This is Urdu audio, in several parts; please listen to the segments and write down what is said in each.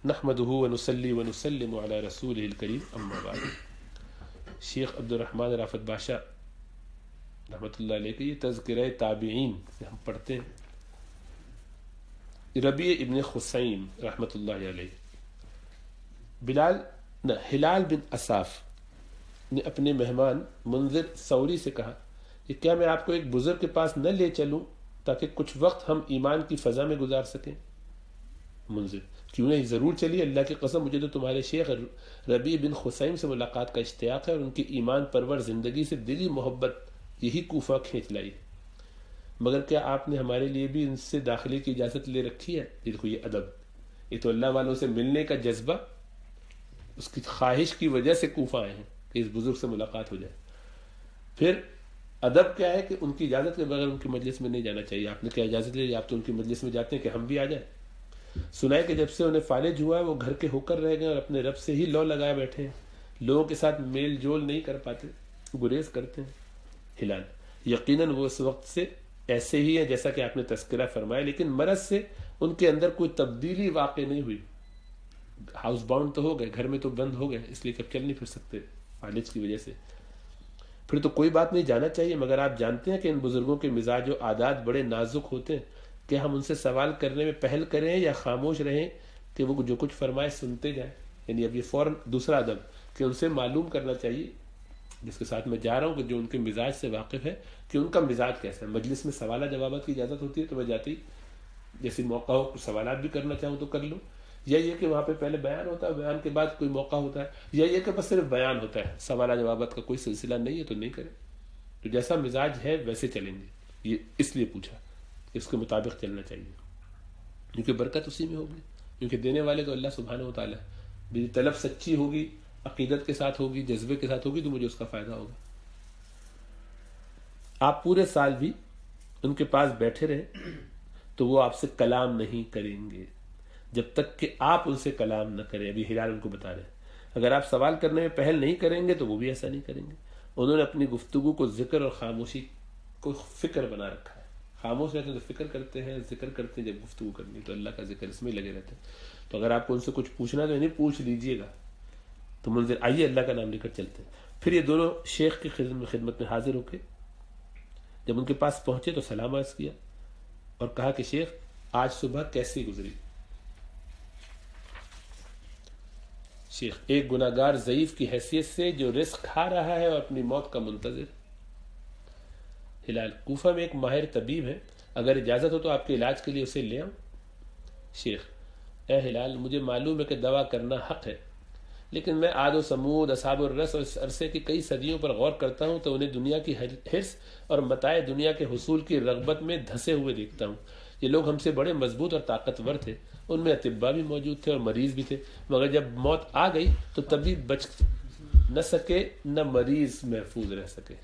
نحمده ونصلي ونسلم على رسوله الكريم اما بعد. شیخ عبد الرحمن رافت باشا رحمۃ اللہ علیہ کے یہ تذکرہ تابعین سے ہم پڑھتے ہیں. ربیع ابن خثیم رحمۃ اللہ علیہ، ہلال بن اصاف نے اپنے مہمان منذر ثوری سے کہا کہ کیا میں آپ کو ایک بزرگ کے پاس نہ لے چلوں تاکہ کچھ وقت ہم ایمان کی فضا میں گزار سکیں؟ منذر: کیوں نہیں، ضرور چلیے، اللہ کی قسم مجھے تو تمہارے شیخ ربیع بن خثیم سے ملاقات کا اشتیاق ہے اور ان کی ایمان پرور زندگی سے دلی محبت یہی کوفہ کھینچ لائی. مگر کیا آپ نے ہمارے لیے بھی ان سے داخلے کی اجازت لے رکھی ہے؟ دیکھو یہ ادب، یہ تو اللہ والوں سے ملنے کا جذبہ، اس کی خواہش کی وجہ سے کوفہ آئے ہیں کہ اس بزرگ سے ملاقات ہو جائے. پھر ادب کیا ہے کہ ان کی اجازت کے بغیر ان کی مجلس میں نہیں جانا چاہیے. آپ نے کیا اجازت لے لی؟ آپ تو ان کی مجلس میں جاتے ہیں کہ ہم بھی آ جائیں. سنائے کہ جب سے انہیں فالج ہوا ہے وہ گھر کے ہو کر رہ گئے اور اپنے رب سے ہی لو لگائے بیٹھے ہیں، لوگوں کے ساتھ میل جول نہیں کر پاتے، گریز کرتے ہیں. ہلال: یقیناً وہ اس وقت سے ایسے ہی ہیں جیسا کہ آپ نے تذکرہ فرمایا، لیکن مرض سے ان کے اندر کوئی تبدیلی واقع نہیں ہوئی. ہاؤس باؤنڈ تو ہو گئے، گھر میں تو بند ہو گئے، اس لیے کہ اب چل نہیں پھر سکتے فالج کی وجہ سے. پھر تو کوئی بات نہیں، جانا چاہیے. مگر آپ جانتے ہیں کہ ان بزرگوں کے مزاج و عادات بڑے نازک ہوتے ہیں کہ ہم ان سے سوال کرنے میں پہل کریں یا خاموش رہیں کہ وہ جو کچھ فرمائے سنتے جائیں. یعنی اب یہ فوراً دوسرا ادب کہ ان سے معلوم کرنا چاہیے جس کے ساتھ میں جا رہا ہوں کہ جو ان کے مزاج سے واقف ہے کہ ان کا مزاج کیسا ہے. مجلس میں سوالات جوابات کی اجازت ہوتی ہے تو میں جاتی جیسے موقع ہو سوالات بھی کرنا چاہوں تو کر لوں، یا یہ کہ وہاں پہ پہلے بیان ہوتا ہے، بیان کے بعد کوئی موقع ہوتا ہے، یا یہ کہ بس صرف بیان ہوتا ہے، سوالات جوابات کا کوئی سلسلہ نہیں ہے تو نہیں کریں. تو جیسا مزاج ہے ویسے چلیں گے. یہ اس لیے پوچھا، اس کے مطابق چلنا چاہیے کیونکہ برکت اسی میں ہوگی، کیونکہ دینے والے تو اللہ سبحانہ و تعالیٰ. میری طلب سچی ہوگی، عقیدت کے ساتھ ہوگی، جذبے کے ساتھ ہوگی تو مجھے اس کا فائدہ ہوگا. آپ پورے سال بھی ان کے پاس بیٹھے رہے تو وہ آپ سے کلام نہیں کریں گے جب تک کہ آپ ان سے کلام نہ کریں. ابھی ہلال ان کو بتا رہے ہیں اگر آپ سوال کرنے میں پہل نہیں کریں گے تو وہ بھی ایسا نہیں کریں گے. انہوں نے اپنی گفتگو کو ذکر اور خاموشی کو فکر بنا رکھا ہے. خاموش رہتے ہیں تو فکر کرتے ہیں، ذکر کرتے ہیں جب گفتگو کرنی تو اللہ کا ذکر، اس میں لگے رہتے ہیں. تو اگر آپ کو ان سے کچھ پوچھنا تو نہیں پوچھ لیجئے گا. تو منظر آئیے اللہ کا نام لے کر چلتے ہیں. پھر یہ دونوں شیخ کی خدمت میں حاضر ہو کے جب ان کے پاس پہنچے تو سلام عرض کیا اور کہا کہ شیخ آج صبح کیسی گزری؟ شیخ: ایک گناہگار ضعیف کی حیثیت سے جو رزق کھا رہا ہے اور اپنی موت کا منتظر. ہلال: کوفہ میں ایک ماہر طبیب ہے، اگر اجازت ہو تو آپ کے علاج کے لیے اسے لے آؤں. شیخ: اے ہلال، مجھے معلوم ہے کہ دوا کرنا حق ہے، لیکن میں عاد و سمود، اصحاب الرس اور اس عرصے کی کئی صدیوں پر غور کرتا ہوں تو انہیں دنیا کی حرص اور متاع دنیا کے حصول کی رغبت میں دھسے ہوئے دیکھتا ہوں. یہ لوگ ہم سے بڑے مضبوط اور طاقتور تھے، ان میں اطباء بھی موجود تھے اور مریض بھی تھے، مگر جب موت آ گئی تو طبیب بچ نہ سکے نہ مریض محفوظ رہ سکے.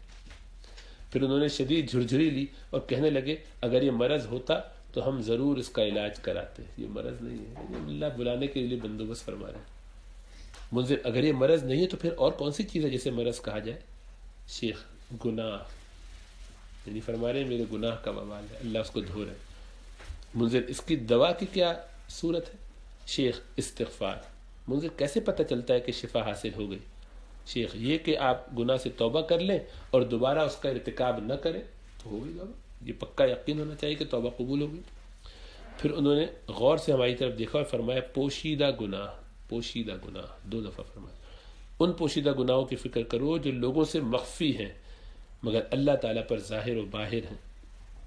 پھر انہوں نے شدید جھرجھری لی اور کہنے لگے اگر یہ مرض ہوتا تو ہم ضرور اس کا علاج کراتے. یہ مرض نہیں ہے، اللہ بلانے کے لیے بندوبست فرما رہے ہیں. منظر: اگر یہ مرض نہیں ہے تو پھر اور کون سی چیز ہے جسے مرض کہا جائے؟ شیخ: گناہ. یعنی فرما رہے ہیں میرے گناہ کا وبال ہے، اللہ اس کو دھو رہے. منظر: اس کی دوا کی کیا صورت ہے؟ شیخ: استغفار. منظر: کیسے پتہ چلتا ہے کہ شفا حاصل ہو گئی؟ شیخ: یہ کہ آپ گناہ سے توبہ کر لیں اور دوبارہ اس کا ارتکاب نہ کریں تو ہو گئی توبہ. یہ پکا یقین ہونا چاہیے کہ توبہ قبول ہوگی. پھر انہوں نے غور سے ہماری طرف دیکھا اور فرمایا پوشیدہ گناہ، پوشیدہ گناہ 2 دفعہ فرمایا. ان پوشیدہ گناہوں کی فکر کرو جو لوگوں سے مخفی ہیں مگر اللہ تعالیٰ پر ظاہر و باہر ہیں.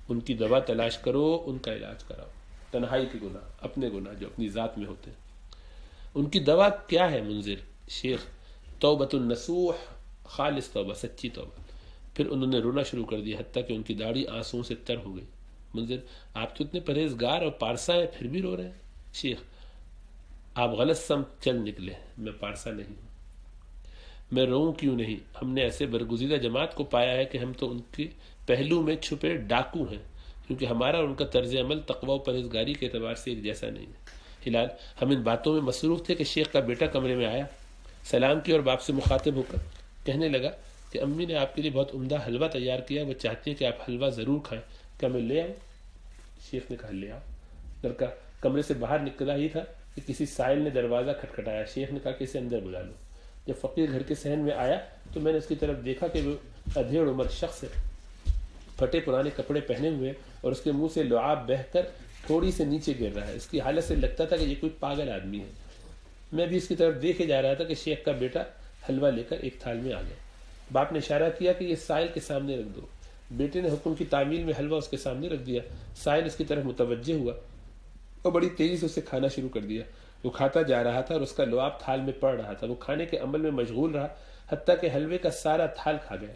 ان کی دوا تلاش کرو، ان کا علاج کراؤ. تنہائی کے گناہ، اپنے گناہ جو اپنی ذات میں ہوتے ہیں، ان کی دوا کیا ہے؟ منظر: شیخ: توبۃ النصوح، خالص توبہ، سچی توبہ. پھر انہوں نے رونا شروع کر دیا حتیٰ کہ ان کی داڑھی آنسوؤں سے تر ہو گئی. منظر: آپ تو اتنے پرہیزگار اور پارسا ہیں پھر بھی رو رہے ہیں. شیخ: آپ غلط سمت چل نکلے، میں پارسا نہیں ہوں. میں روؤں کیوں نہیں؟ ہم نے ایسے برگزیدہ جماعت کو پایا ہے کہ ہم تو ان کے پہلو میں چھپے ڈاکو ہیں، کیونکہ ہمارا اور ان کا طرز عمل تقوی و پرہیزگاری کے اعتبار سے ایک جیسا نہیں ہے. ہلال: ہم ان باتوں میں مصروف تھے کہ شیخ کا بیٹا کمرے میں آیا، سلام کیا اور باپ سے مخاطب ہو کر کہنے لگا کہ امی نے آپ کے لیے بہت عمدہ حلوہ تیار کیا، وہ چاہتی ہیں کہ آپ حلوہ ضرور کھائیں، کیا میں لے آؤں؟ شیخ نے کہا لے آؤ. لڑکا کمرے سے باہر نکلا ہی تھا کہ کسی سائل نے دروازہ کھٹکھٹایا، شیخ نے کہا کہ اسے اندر بلا لو۔ جب فقیر گھر کے صحن میں آیا تو میں نے اس کی طرف دیکھا کہ وہ ادھیڑ عمر شخص ہے، پھٹے پرانے کپڑے پہنے ہوئے، اور اس کے منہ سے لعاب بہہ کر تھوڑی سے نیچے گر رہا ہے۔ اس کی حالت سے لگتا تھا کہ یہ کوئی پاگل آدمی ہے۔ میں بھی اس کی طرف دیکھے جا رہا تھا کہ شیخ کا بیٹا حلوہ لے کر ایک تھال میں آ گیا۔ باپ نے اشارہ کیا کہ یہ سائل کے سامنے رکھ دو۔ بیٹے نے حکم کی تعمیل میں حلوہ اس کے سامنے رکھ دیا۔ سائل اس کی طرف متوجہ ہوا اور بڑی تیزی سے اسے کھانا شروع کر دیا۔ وہ کھاتا جا رہا تھا اور اس کا لعاب تھال میں پڑ رہا تھا۔ وہ کھانے کے عمل میں مشغول رہا حتیٰ کہ حلوے کا سارا تھال کھا گیا۔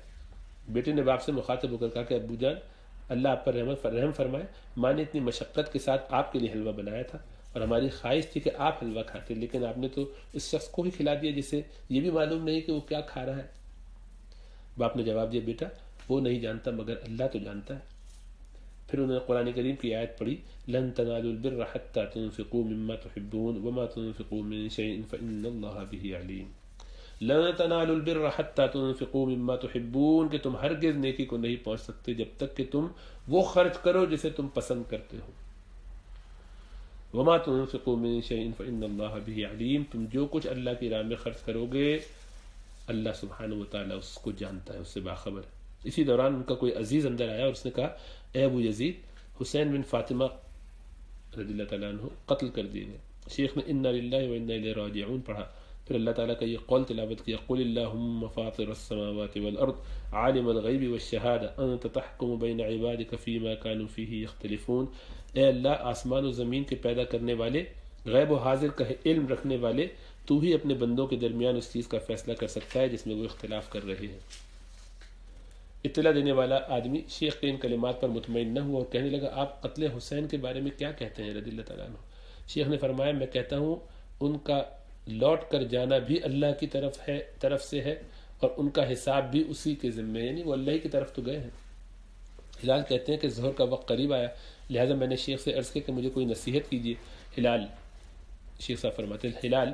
بیٹے نے باپ سے مخاطب ہو کر کہا کہ ابو جان، اللہ آپ پر رحم فرمائے، ماں نے اتنی مشقت کے ساتھ آپ کے لیے حلوہ بنایا تھا اور ہماری خواہش تھی کہ آپ حلوہ کھاتے، لیکن آپ نے تو اس شخص کو ہی کھلا دیا جسے یہ بھی معلوم نہیں کہ وہ کیا کھا رہا ہے۔ باپ نے جواب دیا، بیٹا وہ نہیں جانتا مگر اللہ تو جانتا ہے۔ پھر انہوں نے قرآن کریم کی آیت پڑھی، لن تنالوا البر حتى تنفقوا مما تحبون وما تنفقوا من شيء فإن الله به عليم۔ لن تنالوا البر حتى تنفقوا مما تحبون، کہ تم ہرگز نیکی کو نہیں پہنچ سکتے جب تک کہ تم وہ خرچ کرو جسے تم پسند کرتے ہو۔ وما تنفقوا من شيء فإن الله به عليم، تم جو کچھ اللہ کی راہ میں خرچ کرو گے اللہ سبحانہ وتعالی اس کو جانتا ہے، اس سے باخبر ہے۔ اسی دوران ان کا کوئی عزیز اندر آیا اور اس نے کہا، اے ابو یزید، حسین بن فاطمہ رضی اللہ تعالیٰ عنہ قتل کر دیے گئے۔ شیخ نے انا للہ و انا الیہ راجعون پڑھا، پھر اللہ تعالیٰ کا یہ قول تلاوت کیا، قل اللہم فاطر السماوات والارض عالم الغیب والشہادہ انت تحکم بین عبادک فیما کانوا فیہ یختلفون۔ اے اللہ، آسمان و زمین کے پیدا کرنے والے، غیب و حاضر کا علم رکھنے والے، تو ہی اپنے بندوں کے درمیان اس چیز کا فیصلہ کر سکتا ہے جس میں وہ اختلاف کر رہے ہیں۔ اطلاع دینے والا آدمی شیخ کے ان کلمات پر مطمئن نہ ہوا اور کہنے لگا، آپ قتل حسین کے بارے میں کیا کہتے ہیں رضی اللہ تعالیٰ عنہ؟ شیخ نے فرمایا، میں کہتا ہوں ان کا لوٹ کر جانا بھی اللہ کی طرف سے ہے اور ان کا حساب بھی اسی کے ذمہ، یعنی وہ اللہ کی طرف تو گئے ہیں۔ ہلال کہتے ہیں کہ ظہر کا وقت قریب آیا، لہٰذا میں نے شیخ سے عرض کیا کہ مجھے کوئی نصیحت کیجیے۔ ہلال، شیخ صاحب فرماتے ہیں، ہلال،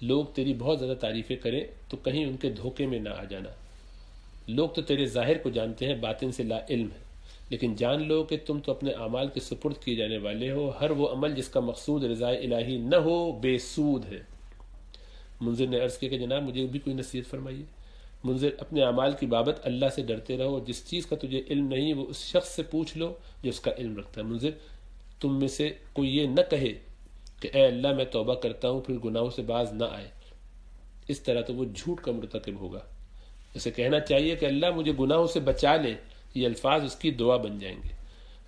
لوگ تیری بہت زیادہ تعریفیں کریں تو کہیں ان کے دھوکے میں نہ آ جانا۔ لوگ تو تیرے ظاہر کو جانتے ہیں، باطن سے لا علم ہے، لیکن جان لو کہ تم تو اپنے اعمال کے سپرد کیے جانے والے ہو، ہر وہ عمل جس کا مقصود رضا الہی نہ ہو بے سود ہے۔ منذر نے عرض کیا کہ جناب مجھے بھی کوئی نصیحت فرمائیے۔ منذر، اپنے اعمال کی بابت اللہ سے ڈرتے رہو، اور جس چیز کا تجھے علم نہیں وہ اس شخص سے پوچھ لو جو اس کا علم رکھتا ہے۔ منذر، تم میں سے کوئی یہ نہ کہے کہ اے اللہ میں توبہ کرتا ہوں پھر گناہوں سے باز نہ آئے، اس طرح تو وہ جھوٹ کا مرتکب ہوگا۔ اسے کہنا چاہیے کہ اللہ مجھے گناہوں سے بچا لے، یہ الفاظ اس کی دعا بن جائیں گے۔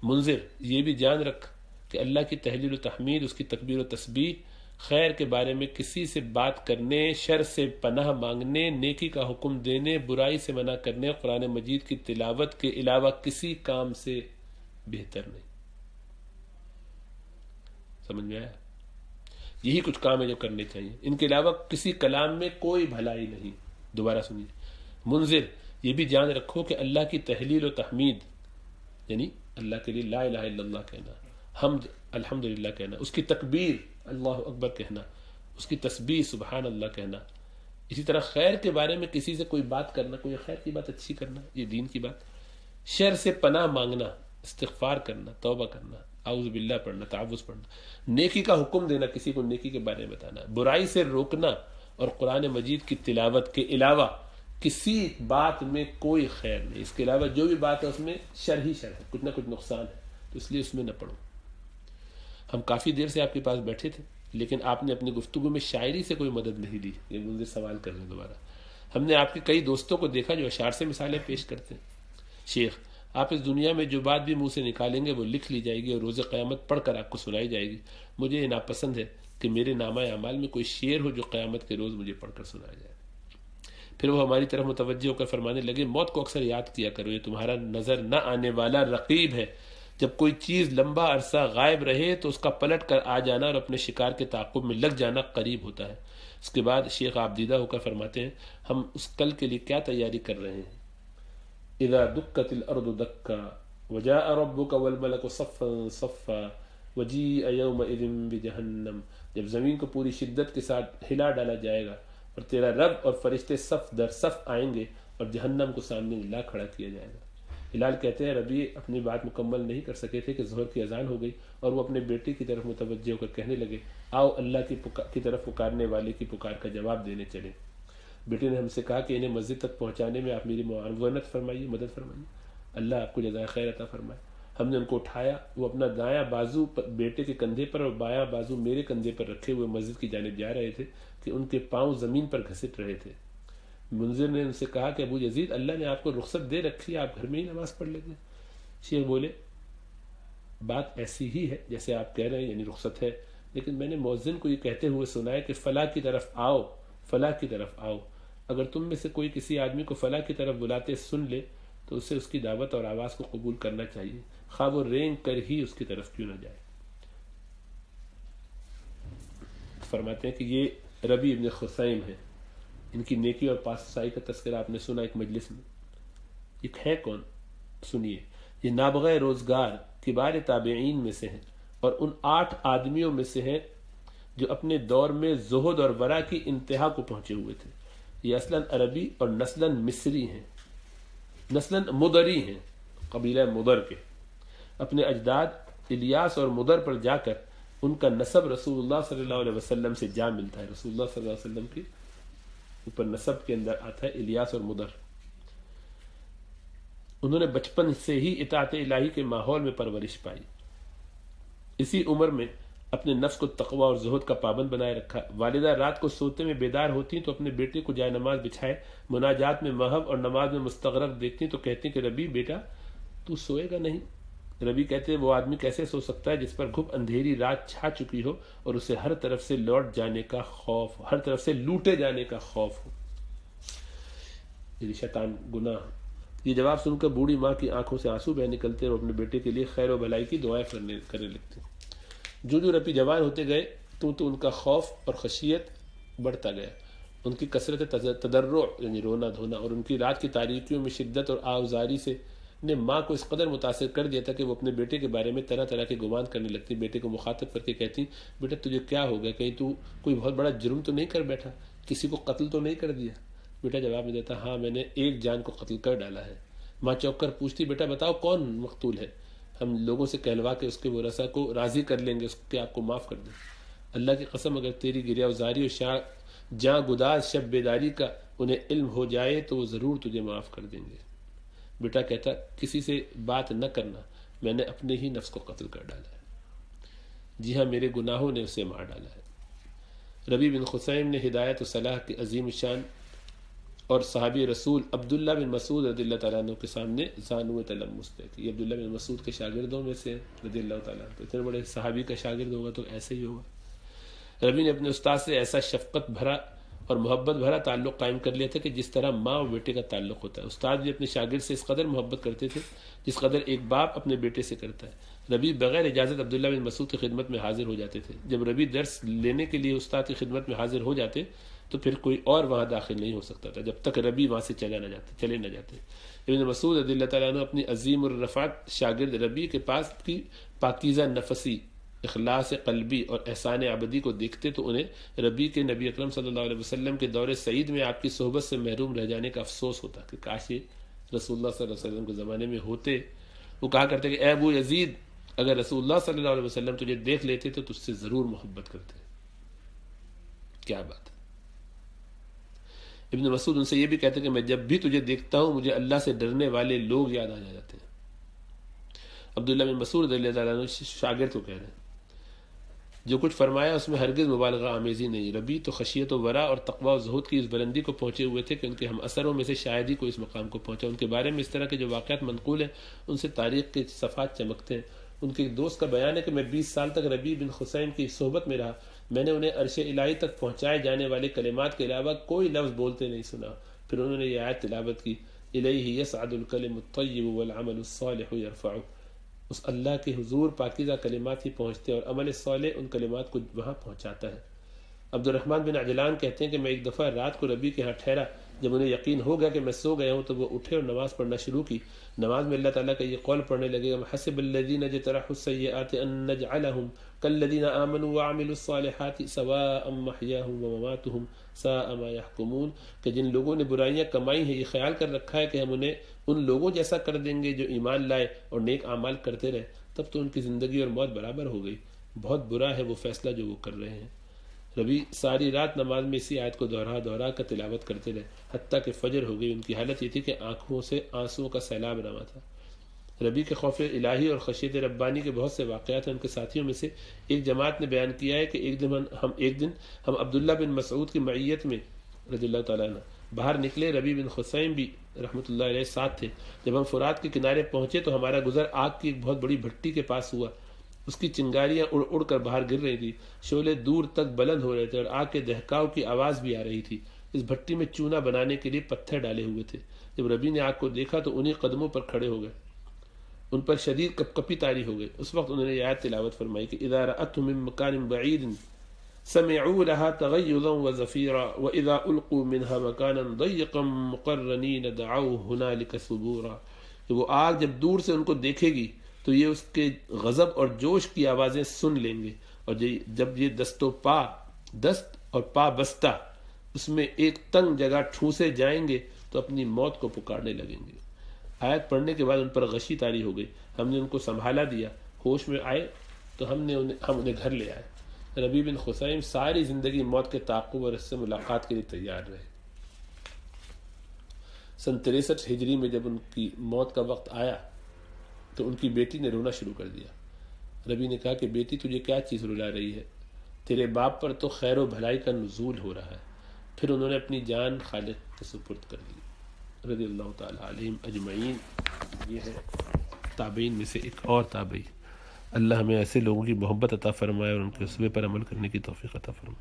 منذر، یہ بھی جان رکھ کہ اللہ کی تحلیل و تحمید، اس کی تکبیر و تسبیح، خیر کے بارے میں کسی سے بات کرنے، شر سے پناہ مانگنے، نیکی کا حکم دینے، برائی سے منع کرنے، قرآن مجید کی تلاوت کے علاوہ کسی کام سے بہتر نہیں۔ سمجھ میں آیا؟ یہی کچھ کام ہے جو کرنے چاہیے، ان کے علاوہ کسی کلام میں کوئی بھلائی نہیں۔ دوبارہ سنیے، منذر، یہ بھی جان رکھو کہ اللہ کی تحلیل و تحمید، یعنی اللہ کے لیے لا الہ الا اللہ کہنا، حمد الحمدللہ کہنا، اس کی تکبیر اللہ اکبر کہنا، اس کی تسبیح سبحان اللہ کہنا، اسی طرح خیر کے بارے میں کسی سے کوئی بات کرنا، کوئی خیر کی بات اچھی کرنا، یہ دین کی بات۔ شر سے پناہ مانگنا، استغفار کرنا، توبہ کرنا، اعوذ باللہ پڑھنا، تعوذ پڑھنا، نیکی کا حکم دینا، کسی کو نیکی کے بارے میں بتانا، برائی سے روکنا، اور قرآن مجید کی تلاوت کے علاوہ کسی بات میں کوئی خیر نہیں۔ اس کے علاوہ جو بھی بات ہے اس میں شر ہی شر ہے، کچھ نہ کچھ نقصان ہے، تو اس لیے اس میں نہ پڑھو۔ ہم کافی دیر سے آپ کے پاس بیٹھے تھے لیکن آپ نے اپنی گفتگو میں شاعری سے کوئی مدد نہیں دی، یہ مجھے سوال کر رہے ہیں دوبارہ۔ ہم نے آپ کے کئی دوستوں کو دیکھا جو اشعار سے مثالیں پیش کرتے ہیں۔ شیخ، آپ اس دنیا میں جو بات بھی منہ سے نکالیں گے وہ لکھ لی جائے گی اور روز قیامت پڑھ کر آپ کو سنائی جائے گی۔ مجھے یہ ناپسند ہے کہ میرے نامہ اعمال میں کوئی شعر ہو جو قیامت کے روز مجھے پڑھ کر سنایا جائے۔ پھر وہ ہماری طرف متوجہ ہو کر فرمانے لگے، موت کو اکثر یاد کیا کرو، یہ تمہارا نظر نہ آنے والا رقیب ہے۔ جب کوئی چیز لمبا عرصہ غائب رہے تو اس کا پلٹ کر آ جانا اور اپنے شکار کے تعاقب میں لگ جانا قریب ہوتا ہے۔ اس کے بعد شیخ آپ دیدہ ہو کر فرماتے ہیں، ہم اس کل کے لیے کیا تیاری کر رہے ہیں۔ اذا دکت الارض دکا وجاء ربک والملک صفا صفا وجیء یومئذ بجہنم، جب زمین کو پوری شدت کے ساتھ ہلا ڈالا جائے گا اور تیرا رب اور فرشتے صف در صف آئیں گے اور جہنم کو سامنے لا کھڑا کیا جائے گا۔ ہلال کہتے ہیں ربی اپنی بات مکمل نہیں کر سکے تھے کہ ظہر کی اذان ہو گئی اور وہ اپنے بیٹے کی طرف متوجہ ہو کر کہنے لگے آؤ اللہ کی طرف پکارنے والے کی پکار کا جواب دینے چلے۔ بیٹے نے ہم سے کہا کہ انہیں مسجد تک پہنچانے میں آپ میری معاونت فرمائیے، مدد فرمائیے، اللہ آپ کو جزائے خیر عطا فرمائے۔ ہم نے ان کو اٹھایا، وہ اپنا دایاں بازو بیٹے کے کندھے پر اور بایاں بازو میرے کندھے پر رکھے ہوئے مسجد کی جانب جا رہے تھے کہ ان کے پاؤں زمین پر گھسٹ رہے تھے۔ منذر نے ان سے کہا کہ ابو یزید اللہ نے آپ کو رخصت دے رکھی ہے، آپ گھر میں ہی نماز پڑھ لیتے ہیں۔ شیخ بولے بات ایسی ہی ہے جیسے آپ کہہ رہے ہیں، یعنی رخصت ہے، لیکن میں نے مؤذن کو یہ کہتے ہوئے سنا ہے کہ فلاں کی طرف آؤ، فلاں کی طرف آؤ۔ اگر تم میں سے کوئی کسی آدمی کو فلاں کی طرف بلاتے سن لے تو اسے اس کی دعوت اور آواز کو قبول کرنا چاہیے، خواہ وہ رینگ کر ہی اس کی طرف کیوں نہ جائے۔ فرماتے ہیں کہ یہ ربی ابن خثیم ہے، ان کی نیکی اور پاسداری کا تذکرہ آپ نے سنا ایک مجلس میں۔ یہ ہے کون؟ سنیے، یہ نابغہ روزگار کبار تابعین میں سے ہیں اور ان 8 آدمیوں میں سے ہیں جو اپنے دور میں زہد اور ورع کی انتہا کو پہنچے ہوئے تھے۔ یہ اصلاً عربی اور نسلاً مصری ہیں، نسلاً مدری ہیں، قبیلہ مدر کے۔ اپنے اجداد الیاس اور مدر پر جا کر ان کا نسب رسول اللہ صلی اللہ علیہ وسلم سے جا ملتا ہے۔ رسول اللہ صلی اللہ علیہ وسلم کے اوپر نسب کے اندر آتا ہے الیاس اور مدر۔ انہوں نے بچپن سے ہی اطاعت الہی کے ماحول میں پرورش پائی، اسی عمر میں اپنے نفس کو تقوی اور زہد کا پابند بنائے رکھا۔ والدہ رات کو سوتے میں بیدار ہوتی تو اپنے بیٹے کو جائے نماز بچھائے مناجات میں محو اور نماز میں مستغرق دیکھتی تو کہتی کہ ربی بیٹا تو سوئے گا نہیں؟ ربی کہتے وہ آدمی کیسے سو سکتا ہے جس پر گھپ اندھیری رات چھا چکی ہو اور اسے ہر طرف سے لوٹ جانے کا خوف، ہر طرف سے لوٹے جانے کا خوف ہو، یہ شیطان گناہ۔ یہ جواب سن کر بوڑھی ماں کی آنکھوں سے آنسو بہ نکلتے اور اپنے بیٹے کے لیے خیر و بھلائی کی دعائیں کرنے لگتے۔ جو ربی جوان ہوتے گئے تو ان کا خوف اور خشیت بڑھتا گیا، ان کی کثرت تضرع یعنی رونا دھونا اور ان کی رات کی تاریکیوں میں شدت اور آوزاری سے نے ماں کو اس قدر متاثر کر دیا تھا کہ وہ اپنے بیٹے کے بارے میں طرح طرح کے گمان کرنے لگتی۔ بیٹے کو مخاطب کر کے کہتی بیٹا تجھے کیا ہو گیا، کہیں تو کوئی بہت بڑا جرم تو نہیں کر بیٹھا، کسی کو قتل تو نہیں کر دیا؟ بیٹا جواب میں دیتا ہاں میں نے ایک جان کو قتل کر ڈالا ہے۔ ماں چوک کر پوچھتی بیٹا بتاؤ کون مقتول ہے، ہم لوگوں سے کہلوا کے اس کے ورثاء کو راضی کر لیں گے، اس کے آپ کو معاف کر دیں۔ اللہ کی قسم اگر تیری گریہ وزاری اور جاں گداز شب بیداری کا انہیں علم ہو جائے تو وہ ضرور تجھے معاف کر دیں گے۔ بیٹا کہتا کسی سے بات نہ کرنا، میں نے اپنے ہی نفس کو قتل کر ڈالا ہے، جی ہاں میرے گناہوں نے اسے مار ڈالا ہے۔ ربی بن خثیم نے ہدایت و صلاح کے عظیم شان اور صحابی رسول عبداللہ بن مسعود رضی اللہ تعالیٰ عنہ کے سامنے زانو تلمس طے کی۔ یہ عبداللہ بن مسعود کے شاگردوں میں سے رضی اللہ تعالیٰ عنہ، اتنے بڑے صحابی کا شاگرد ہوگا تو ایسے ہی ہوگا۔ ربی نے اپنے استاد سے ایسا شفقت بھرا اور محبت بھرا تعلق قائم کر لیا تھا کہ جس طرح ماں اور بیٹے کا تعلق ہوتا ہے۔ استاد بھی اپنے شاگرد سے اس قدر محبت کرتے تھے جس قدر ایک باپ اپنے بیٹے سے کرتا ہے۔ ربی بغیر اجازت عبداللہ بن مسعود کی خدمت میں حاضر ہو جاتے تھے۔ جب ربی درس لینے کے لیے استاد کی خدمت میں حاضر ہو جاتے تو پھر کوئی اور وہاں داخل نہیں ہو سکتا تھا جب تک ربی وہاں سے چلے نہ جاتے۔ ابن مسعود رضی اللہ تعالیٰ عنہ اپنی عظیم الرفعت شاگرد ربی کے پاس کی پاکیزہ نفسی، اخلاص قلبی اور احسان عبدی کو دیکھتے تو انہیں ربی کے نبی اکرم صلی اللہ علیہ وسلم کے دور سعید میں آپ کی صحبت سے محروم رہ جانے کا افسوس ہوتا کہ کاش یہ رسول اللہ صلی اللہ علیہ وسلم کے زمانے میں ہوتے۔ وہ کہا کرتے کہ اے ابو یزید اگر رسول اللہ صلی اللہ علیہ وسلم تجھے دیکھ لیتے تو تجھ سے ضرور محبت کرتے۔ کیا بات ہے۔ ابن مسعود ان سے یہ بھی کہتے کہ میں جب بھی تجھے دیکھتا ہوں مجھے اللہ سے ڈرنے والے لوگ یاد آ جاتے ہیں۔ عبداللہ بن مسعود رضی اللہ عنہ شاگرد کو کہہ رہے ہیں جو کچھ فرمایا اس میں ہرگز مبالغہ آمیزی نہیں۔ ربی تو خشیت و ورع اور تقوی و زہد کی اس بلندی کو پہنچے ہوئے تھے کہ ان کے ہم اثروں میں سے شاید ہی کوئی اس مقام کو پہنچا۔ ان کے بارے میں اس طرح کے جو واقعات منقول ہیں ان سے تاریخ کے صفحات چمکتے ہیں۔ ان کے ایک دوست کا بیان ہے کہ میں 20 سال تک ربی بن خثیم کی صحبت میں رہا، میں نے انہیں عرش الہی تک پہنچائے جانے والے کلمات کے علاوہ کوئی لفظ بولتے نہیں سنا۔ پھر انہوں نے یہ آیت تلاوت کی الیہ یصعد الکلم الطیب والعمل الصالح یرفعہ، اس اللہ کے حضور پاکیزہ کلمات ہی پہنچتے اور عمل صالح ان کلمات کو وہاں پہنچاتا ہے۔ عبد الرحمن بن عجلان کہتے ہیں کہ میں ایک دفعہ رات کو ربی کے ہاں ٹھہرا جب انہیں یقین ہو گیا کہ میں سو گیا ہوں تو وہ اٹھے اور نماز پڑھنا شروع کی. نماز میں اللہ تعالیٰ کا یہ قول پڑھنے لگے گا حسب الذین اجترحوا السیئات ان نجعلہم کالذین آمنوا وعملوا الصالحات سواء محیاہم ومماتہم ساء ما یحکمون، کہ جن لوگوں نے برائیاں کمائی ہیں یہ خیال کر رکھا ہے کہ ہم انہیں ان لوگوں جیسا کر دیں گے جو ایمان لائے اور نیک اعمال کرتے رہے، تب تو ان کی زندگی اور موت برابر ہو گئی. بہت برا ہے وہ فیصلہ جو وہ کر رہے ہیں. ربی ساری رات نماز میں اسی آیت کو دوہرا کر تلاوت کرتے رہے حتیٰ کہ فجر ہو گئی. ان کی حالت یہ تھی کہ آنکھوں سے آنسوؤں کا سیلاب رواں تھا. ربی کے خوف الہی اور خشیت ربانی کے بہت سے واقعات ہیں. ان کے ساتھیوں میں سے ایک جماعت نے بیان کیا ہے کہ ایک دن ہم عبداللہ بن مسعود کی معیت میں رضی اللہ تعالیٰ عنہ باہر نکلے. ربی بن خثیم بھی رحمۃ اللہ علیہ ساتھ تھے. جب ہم فرات کے کنارے پہنچے تو ہمارا گزر آگ کی ایک بہت بڑی بھٹی کے پاس ہوا. اس کی چنگاریاں اڑ اڑ کر باہر گر رہی تھی. شعلے دور تک بلند ہو رہے تھے اور آگ کے دہکاؤ کی آواز بھی آ رہی تھی. اس بھٹی میں چونا بنانے کے لیے پتھر ڈالے ہوئے تھے. جب ربی نے آگ کو دیکھا تو انہی قدموں پر کھڑے ہو گئے. ان پر شدید کپکپی طاری ہو گئی. اس وقت انہوں نے یہ آیت تلاوت فرمائی کہ اذا رأتهم من مکان بعید سمعوا لها تغیظا وزفیرا واذا القوا منها مکانا ضیقا مقرنین دعوا هنالک ثبورا. کہ وہ آگ جب دور سے ان کو دیکھے گی تو یہ اس کے غضب اور جوش کی آوازیں سن لیں گے، اور جب یہ دست اور پا بستہ اس میں ایک تنگ جگہ ٹھونسے جائیں گے تو اپنی موت کو پکارنے لگیں گے. آیت پڑھنے کے بعد ان پر غشی طاری ہو گئی. ہم نے ان کو سنبھالا دیا. ہوش میں آئے تو ہم انہیں گھر لے آئے. ربی بن خثیم ساری زندگی موت کے تعاقب اور اس سے ملاقات کے لیے تیار رہے. سن 63 ہجری میں جب ان کی موت کا وقت آیا تو ان کی بیٹی نے رونا شروع کر دیا. ربی نے کہا کہ بیٹی تجھے کیا چیز رلا رہی ہے؟ تیرے باپ پر تو خیر و بھلائی کا نزول ہو رہا ہے. پھر انہوں نے اپنی جان خالق کے سپرد کر دی رضی اللہ تعالیٰ علیہم اجمعین. یہ ہے تابعین میں سے ایک اور تابعی. اللہ ہمیں ایسے لوگوں کی محبت عطا فرمائے اور ان کے اسوے پر عمل کرنے کی توفیق عطا فرمائے.